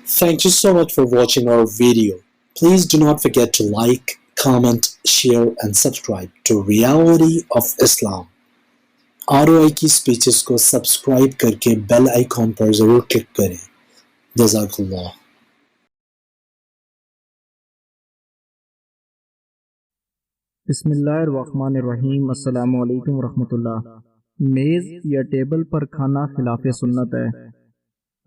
Thank you so much for watching our video. Please do not forget to like, comment, share and subscribe to Reality of Islam. ROI की speeches को subscribe करके bell icon पर जरूर click करें। जज़ाकल्लाह। बिस्मिल्लाहिर्रहमानिर्रहीम। अस्सलामु अलैकुम वरहमतुल्लाह। मेज़ या टेबल पर खाना खिलाफ सुन्नत है।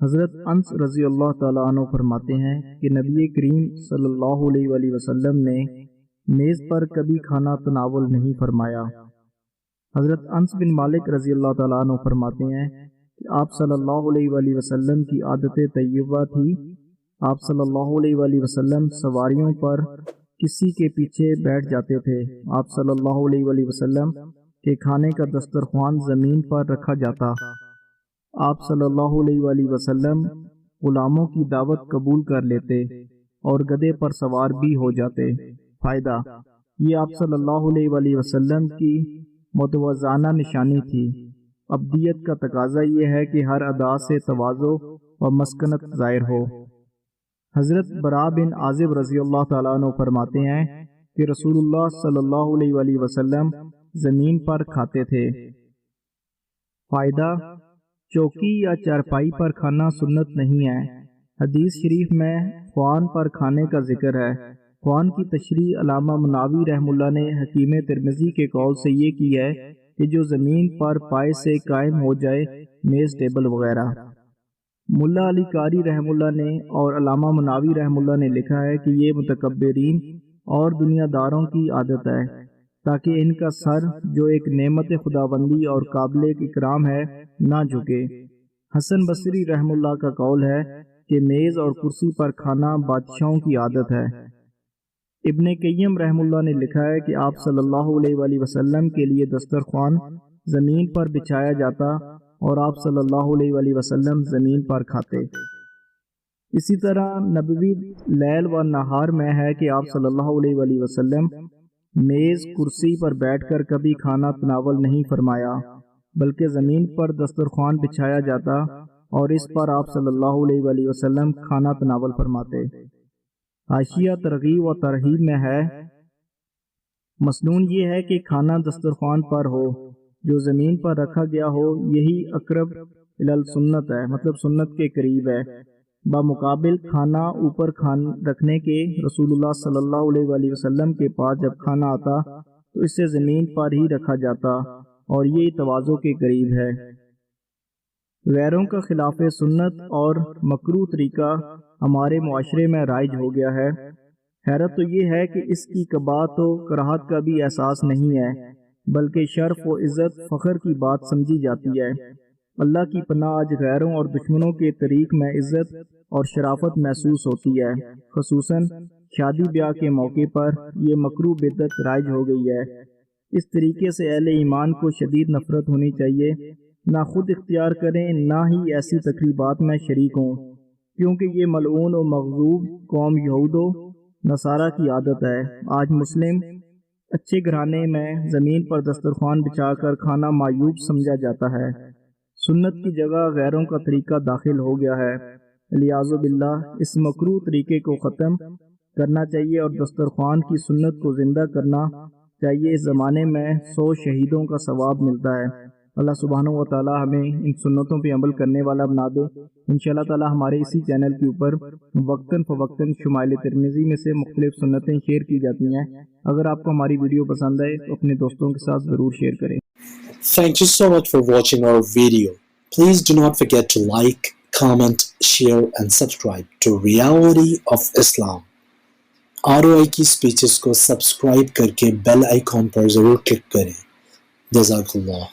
हज़रत अनस रज़ी अल्लाह ताला अन्हु फरमाते हैं कि नबी करीम सल्लल्लाहु अलैहि वसल्लम ने मेज़ पर कभी खाना तनावुल नहीं फरमाया। हज़रत अनस बिन मालिक रज़ी अल्लाह ताला अन्हु फरमाते हैं कि आप सल्लल्लाहु अलैहि वसल्लम की आदत तय्यबा थी। आप सल्लल्लाहु अलैहि वसल्लम सवारियों पर किसी के पीछे बैठ जाते थे। आप सल्लल्लाहु अलैहि वसल्लम के खाने का दस्तरख्वान ज़मीन पर रखा जाता। आप सल्लल्लाहु अलैहि वसल्लम गुलामों की दावत कबूल कर लेते और गधे पर सवार भी हो जाते। फ़ायदा, ये आप सल्लल्लाहु अलैहि वसल्लम की मुतवाज़ाना निशानी थी। अब्दियत का तकाजा ये है कि हर अदा से तवाज़ो व मस्कनत ज़ाहिर हो। हज़रत बरा बिन आज़िब रज़ी अल्लाह ताला अन्हु फरमाते हैं कि रसूलुल्लाह सल्लल्लाहु अलैहि वसल्लम ज़मीन पर खाते थे। फ़ायदा, चौकी या चारपाई पर खाना सुन्नत नहीं है। हदीस शरीफ में ख्वान पर खाने का जिक्र है। ख्वान की तशरीह अल्लामा मुनावी रहमुल्लाह ने हकीम तिरमिज़ी के कौल से ये की है कि जो ज़मीन पर पाए से कायम हो जाए, मेज़ टेबल वगैरह। मुल्ला अली कारी रहमुल्लाह ने और अल्लामा मुनावी रहमुल्लाह ने लिखा है कि ये मुतकब्बिरीन और दुनियादारों की आदत है, ताकि इनका सर जो एक नेमत खुदाबंदी और काबिल इकराम है ना झुके। हसन बसरी रहमुल्लाह का कौल है कि मेज़ और कुर्सी पर खाना बादशाहों की आदत है। इब्ने कय्यम रहमुल्लाह ने लिखा है कि आप सल्लल्लाहु अलैहि वसल्लम के लिए दस्तरख्वान ज़मीन पर बिछाया जाता और आप सल्लल्लाहु अलैहि वसल्लम ज़मीन पर खाते। इसी तरह नबवी लैल व नहार में है कि आप सल्लल्लाहु अलैहि वसल्लम मेज़ कुर्सी पर बैठकर कभी खाना तनावल नहीं फरमाया, बल्कि ज़मीन पर दस्तरख्वान बिछाया जाता और इस पर आप सल्लल्लाहु अलैहि वसल्लम खाना तनावल फरमाते। हाशिया तरगीब व तरहीब में है, मसनून ये है कि खाना दस्तरख्वान पर हो, जो ज़मीन पर रखा गया हो, यही अकरब इलल सुन्नत है, मतलब सुन्नत के करीब है। बामुकाबिल खाना ऊपर रखने के रसूलुल्लाह सल्लल्लाहु अलैहि वसल्लम के पास जब खाना आता तो इसे ज़मीन पर ही रखा जाता और ये तवाज़ो के करीब है। गैरों का खिलाफ सुन्नत और मकरूह तरीका हमारे मुआशरे में राइज हो गया है। हैरत तो ये है कि इसकी कबात व कराहत का भी एहसास नहीं है, बल्कि शर्फ व इज़्ज़त फ़ख्र की बात समझी जाती है। अल्लाह की पनाह, आज गैरों और दुश्मनों के तरीक में इज़्ज़त और शराफत महसूस होती है। ख़ुसूसन शादी ब्याह के मौके पर यह मकरूह बिदअत राइज हो गई है। इस तरीके से अहले ईमान को शदीद नफरत होनी चाहिए, ना खुद इख्तियार करें ना ही ऐसी तकरीबात में शरीक हों, क्योंकि ये मलऊन और मग़ज़ूब कौम यहूदो नसारा की आदत है। आज मुस्लिम अच्छे घराने में ज़मीन पर दस्तरख्वान बिछाकर खाना मायूब समझा जाता है। सुन्नत की जगह गैरों का तरीका दाखिल हो गया है। लिहाज़ो बिल्लाह, इस मकरूह तरीके को ख़त्म करना चाहिए और दस्तरख्वान की सुन्नत को ज़िंदा करना चाहिए। इस ज़माने में 100 शहीदों का सवाब मिलता है। अल्लाह सुब्हानहू व तआला हमें इन सुन्नतों पे अमल करने वाला बना दे। इंशाअल्लाह ताला हमारे इसी चैनल के ऊपर वक्तन फ़वक्तन शुमाइल तिरमिज़ी में से मुख्तलिफ सुन्नतें शेयर की जाती हैं। अगर आपको हमारी वीडियो पसंद आए तो अपने दोस्तों के साथ ज़रूर शेयर करें। Thank you so much for watching our video. Please do not forget to like, comment, share and subscribe to Reality of Islam. ROI की स्पीचेस को सब्सक्राइब करके बेल आइकॉन पर जरूर क्लिक करें। जज़ाकल्लाह।